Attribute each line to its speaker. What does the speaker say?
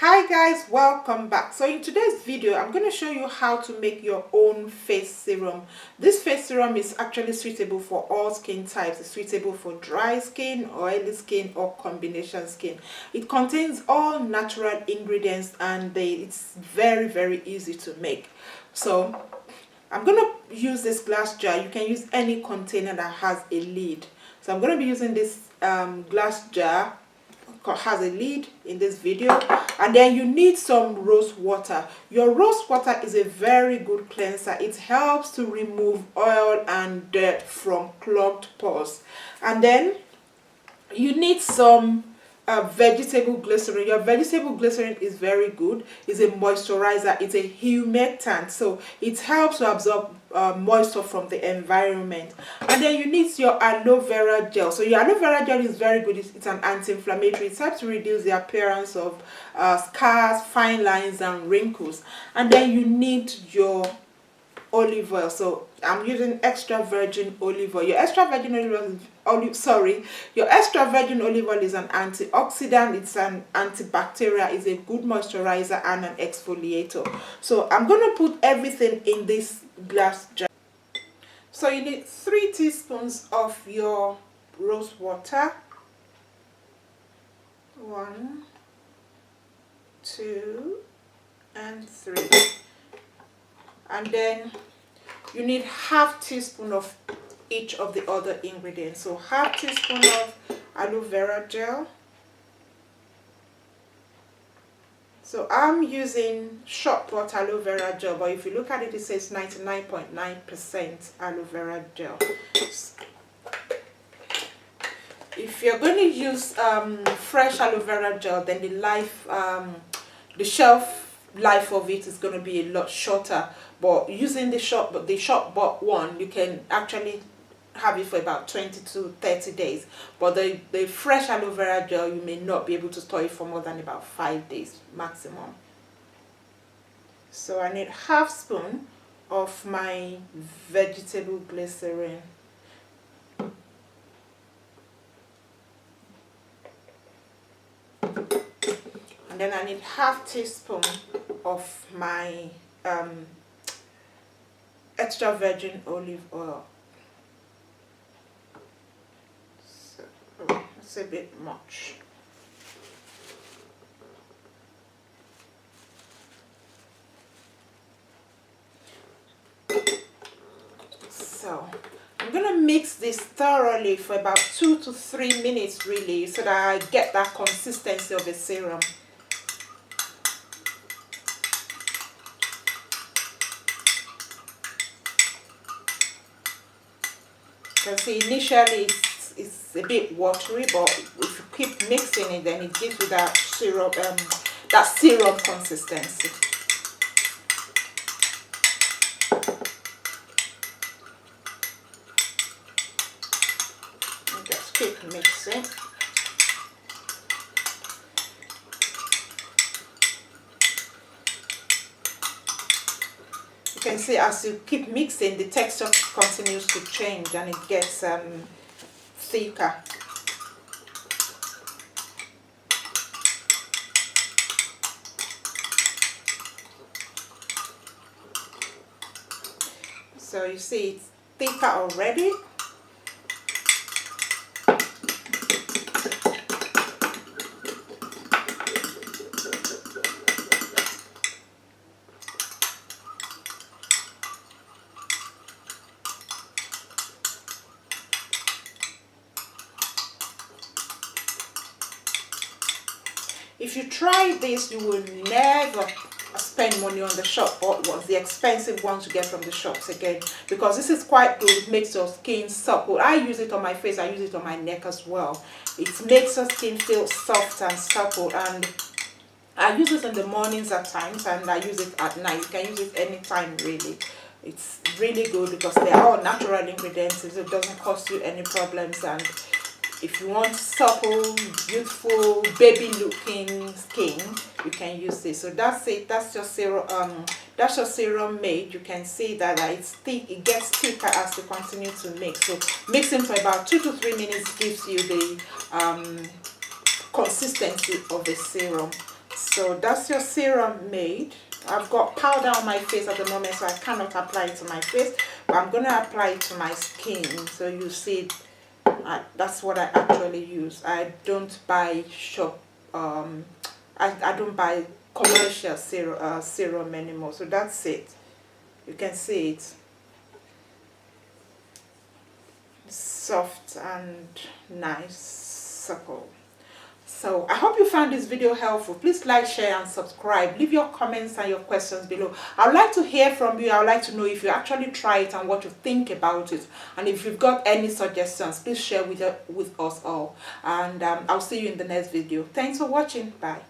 Speaker 1: Hi guys, welcome back. So in today's video I'm going to show you how to make your own face serum. This face serum is actually suitable for all skin types. It's suitable for dry skin, oily skin, or combination skin. It contains all natural ingredients and it's very easy to make. So I'm going to use this glass jar. You can use any container that has a lid. So I'm going to be using this glass jar has a lid in this video, and then you need some rose water. Your rose water is a very good cleanser. It helps to remove oil and dirt from clogged pores. And then you need some vegetable glycerine. Your vegetable glycerine is very good. It's a moisturizer. It's a humectant, so it helps to absorb moisture from the environment. And then you need your aloe vera gel. So your aloe vera gel is very good. It's an anti-inflammatory. It helps to reduce the appearance of scars, fine lines, and wrinkles. And then you need your olive oil. So I'm using extra virgin olive oil. Your extra virgin olive oil your extra virgin olive oil is an antioxidant, it's an antibacterial, it's a good moisturizer and an exfoliator. So I'm going to put everything in this glass jar. So you need 3 teaspoons of your rose water. 1, 2, and 3. And then you need half teaspoon of each of the other ingredients. So half teaspoon of aloe vera gel. So I'm using shot pot aloe vera gel, but if you look at it, it says 99.9% aloe vera gel. If you're going to use fresh aloe vera gel, then the shelf life of it is going to be a lot shorter. But using the shop bought one, you can actually have it for about 20 to 30 days. But the fresh aloe vera gel, you may not be able to store it for more than about 5 days maximum. So I need half spoon of my vegetable glycerine. And then I need half teaspoon of my extra virgin olive oil. So that's a bit much. So I'm gonna mix this thoroughly for about 2 to 3 minutes really, so that I get that consistency of a serum. You can see initially it's a bit watery, but if you keep mixing it, then it gives you that syrup consistency. And just keep mixing. You can see as you keep mixing, the texture continues to change and it gets thicker. So you see it's thicker already. If you try this, you will never spend money on the shop bought ones, the expensive ones you get from the shops again, because this is quite good. It makes your skin supple. I use it on my face, I use it on my neck as well. It makes your skin feel soft and supple, and I use it in the mornings at times and I use it at night. You can use it anytime really. It's really good because they are all natural ingredients, so it doesn't cause you any problems. And if you want supple, youthful, baby-looking skin, you can use this. So that's it. That's your serum. That's your serum made. You can see that it's thick. It gets thicker as you continue to mix. So mixing for about 2 to 3 minutes gives you the consistency of a serum. So that's your serum made. I've got powder on my face at the moment, so I cannot apply it to my face, but I'm going to apply it to my skin. So you see, that's what I actually use. I don't buy I don't buy commercial serum anymore. So that's it. You can see it. Soft and nice, supple. So I hope you found this video helpful. Please like, share and subscribe. Leave your comments and your questions below. I would like to hear from you. I would like to know if you actually try it and what you think about it. And if you've got any suggestions, please share with us all. And I'll see you in the next video. Thanks for watching. Bye.